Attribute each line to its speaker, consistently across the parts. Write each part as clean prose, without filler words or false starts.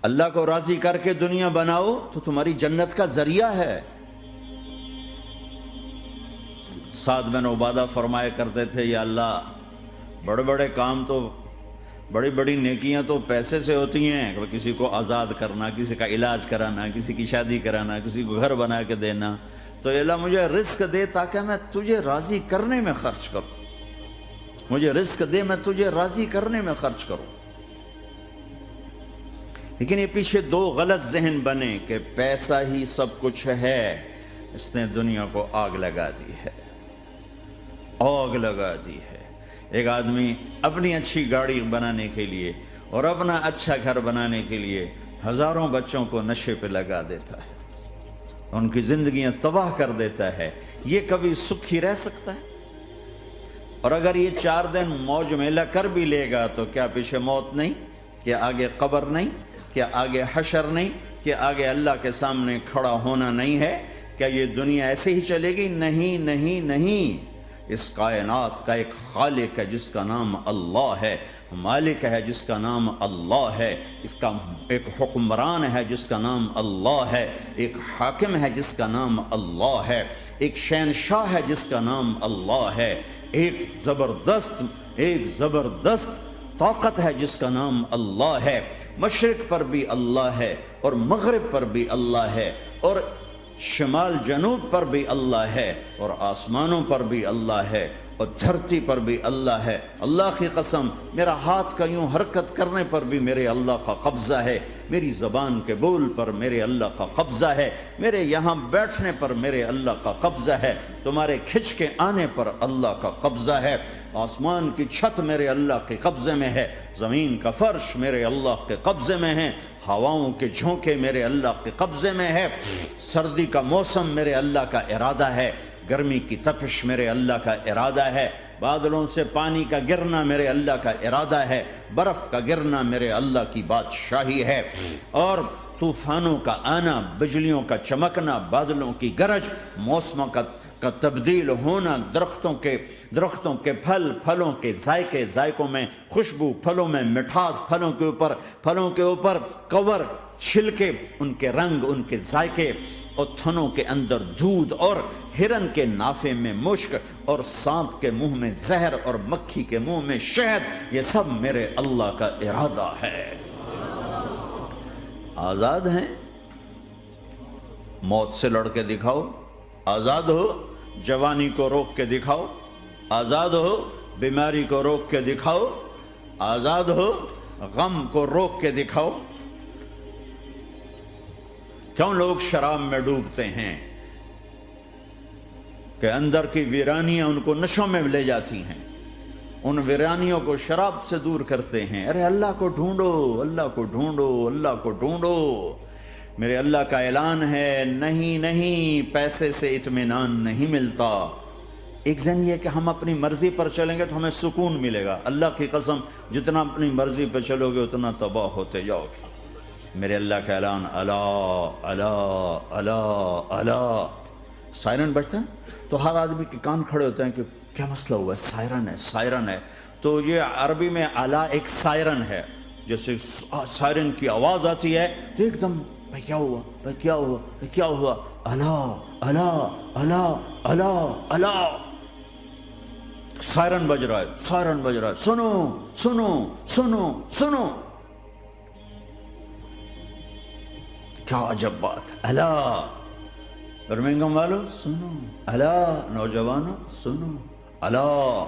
Speaker 1: اللہ کو راضی کر کے دنیا بناؤ تو تمہاری جنت کا ذریعہ ہے۔ سعد بن عبادہ فرمایا کرتے تھے، یا اللہ بڑے بڑے کام تو، بڑی بڑی نیکیاں تو پیسے سے ہوتی ہیں، کسی کو آزاد کرنا، کسی کا علاج کرانا، کسی کی شادی کرانا، کسی کو گھر بنا کے دینا، تو اللہ مجھے رزق دے تاکہ میں تجھے راضی کرنے میں خرچ کروں، مجھے رزق دے میں تجھے راضی کرنے میں خرچ کروں۔ لیکن یہ پیچھے دو غلط ذہن بنے کہ پیسہ ہی سب کچھ ہے، اس نے دنیا کو آگ لگا دی ہے، آگ لگا دی ہے۔ ایک آدمی اپنی اچھی گاڑی بنانے کے لیے اور اپنا اچھا گھر بنانے کے لیے ہزاروں بچوں کو نشے پہ لگا دیتا ہے، ان کی زندگیاں تباہ کر دیتا ہے۔ یہ کبھی سکھی رہ سکتا ہے؟ اور اگر یہ 4 دن موج میلہ کر بھی لے گا تو کیا پیچھے موت نہیں؟ کیا آگے قبر نہیں؟ کیا آگے حشر نہیں؟ کیا آگے اللہ کے سامنے کھڑا ہونا نہیں ہے؟ کیا یہ دنیا ایسے ہی چلے گی؟ نہیں نہیں نہیں، اس کائنات کا ایک خالق ہے جس کا نام اللہ ہے، مالک ہے جس کا نام اللہ ہے، اس کا ایک حکمران ہے جس کا نام اللہ ہے، ایک حاکم ہے جس کا نام اللہ ہے، ایک شہنشاہ ہے جس کا نام اللہ ہے، ایک زبردست طاقت ہے جس کا نام اللہ ہے۔ مشرق پر بھی اللہ ہے اور مغرب پر بھی اللہ ہے اور شمال جنوب پر بھی اللہ ہے اور آسمانوں پر بھی اللہ ہے اور دھرتی پر بھی اللہ ہے۔ اللہ کی قسم، میرا ہاتھ کا یوں حرکت کرنے پر بھی میرے اللہ کا قبضہ ہے، میری زبان کے بول پر میرے اللہ کا قبضہ ہے، میرے یہاں بیٹھنے پر میرے اللہ کا قبضہ ہے، تمہارے کھچ کے آنے پر اللہ کا قبضہ ہے۔ آسمان کی چھت میرے اللہ کے قبضے میں ہے، زمین کا فرش میرے اللہ کے قبضے میں ہے، ہواؤں کے جھونکے میرے اللہ کے قبضے میں ہے، سردی کا موسم میرے اللہ کا ارادہ ہے، گرمی کی تپش میرے اللہ کا ارادہ ہے، بادلوں سے پانی کا گرنا میرے اللہ کا ارادہ ہے، برف کا گرنا میرے اللہ کی بادشاہی ہے، اور طوفانوں کا آنا، بجلیوں کا چمکنا، بادلوں کی گرج، موسموں کا تبدیل ہونا، درختوں کے پھلوں کے ذائقوں میں خوشبو، پھلوں میں مٹھاس، پھلوں کے اوپر کور، چھلکے، ان کے رنگ، ان کے ذائقے، اور تھنوں کے اندر دودھ، اور ہرن کے نافے میں مشک، اور سانپ کے منہ میں زہر، اور مکھی کے منہ میں شہد، یہ سب میرے اللہ کا ارادہ ہے۔ آزاد ہیں؟ موت سے لڑ کے دکھاؤ، آزاد ہو، جوانی کو روک کے دکھاؤ، آزاد ہو، بیماری کو روک کے دکھاؤ، آزاد ہو، غم کو روک کے دکھاؤ۔ کیوں لوگ شراب میں ڈوبتے ہیں؟ کہ اندر کی ویرانیاں ان کو نشوں میں لے جاتی ہیں، ان ویرانیوں کو شراب سے دور کرتے ہیں۔ ارے اللہ کو ڈھونڈو، اللہ کو ڈھونڈو، اللہ کو ڈھونڈو۔ میرے اللہ کا اعلان ہے، نہیں پیسے سے اطمینان نہیں ملتا۔ ایک ذہن یہ کہ ہم اپنی مرضی پر چلیں گے تو ہمیں سکون ملے گا۔ اللہ کی قسم، جتنا اپنی مرضی پہ چلو گے اتنا تباہ ہوتے جاؤ گے۔ میرے اللہ کا اعلان، اللہ اللہ اللہ اللہ۔ سائرن بجتا ہے تو ہر آدمی کے کان کھڑے ہوتے ہیں کہ کیا مسئلہ ہوا ہے؟ سائرن ہے۔ تو یہ عربی میں اعلیٰ ایک سائرن ہے، جیسے سائرن کی آواز آتی ہے تو ایک دم بھائی کیا ہوا، بھائی کیا ہوا، بھائی کیا ہوا؟ اللہ اللہ اللہ اللہ اللہ، سائرن بج رہا ہے، سائرن بج رہا ہے، سنو سنو سنو سنو۔ کیا عجب بات ہے، اللہ برمنگم والو سنو، اللہ نوجوانوں سنو، اللہ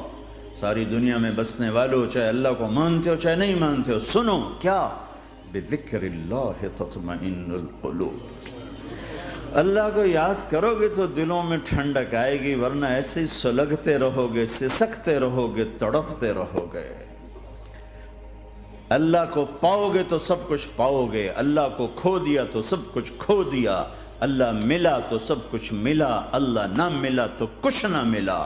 Speaker 1: ساری دنیا میں بسنے والو، چاہے اللہ کو مانتے ہو چاہے نہیں مانتے ہو، سنو۔ کیا؟ بذکر اللہ تطمئن القلوب، اللہ کو یاد کرو گے تو دلوں میں ٹھنڈک آئے گی، ورنہ ایسے ہی سلگتے رہو گے، سسکتے رہو گے، تڑپتے رہو گے۔ اللہ کو پاؤ گے تو سب کچھ پاؤ گے، اللہ کو کھو دیا تو سب کچھ کھو دیا، اللہ ملا تو سب کچھ ملا، اللہ نہ ملا تو کچھ نہ ملا۔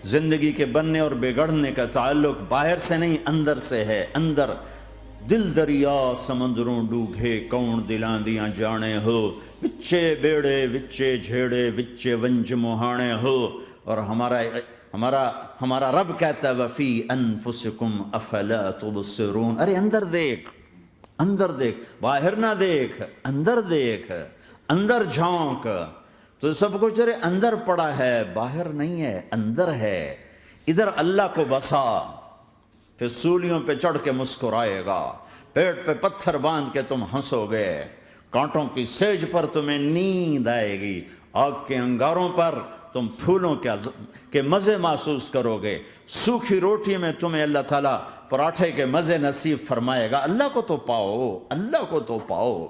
Speaker 1: زندگی کے بننے اور بگڑنے کا تعلق باہر سے نہیں اندر سے ہے۔ اندر دل دریا سمندروں ڈوگھے، کون دلاں دیاں جانے ہو، وچے بیڑے وچے جھیڑے وچے ونج مہانے ہو۔ اور ہمارا رب کہتا ہے وفی انفسکم افلا تبصرون، ارے اندر دیکھ، اندر دیکھ، باہر نہ دیکھ، اندر دیکھ، اندر جھونک، تو سب کچھ تیرے اندر پڑا ہے، باہر نہیں ہے، اندر ہے۔ ادھر اللہ کو بسا، پھر سولیوں پہ چڑھ کے مسکرائے گا، پیٹ پہ پتھر باندھ کے تم ہنسو گے، کانٹوں کی سیج پر تمہیں نیند آئے گی، آگ کے انگاروں پر تم پھولوں کے مزے محسوس کرو گے، سوکھی روٹی میں تمہیں اللہ تعالیٰ پراٹھے کے مزے نصیب فرمائے گا۔ اللہ کو تو پاؤ، اللہ کو تو پاؤ۔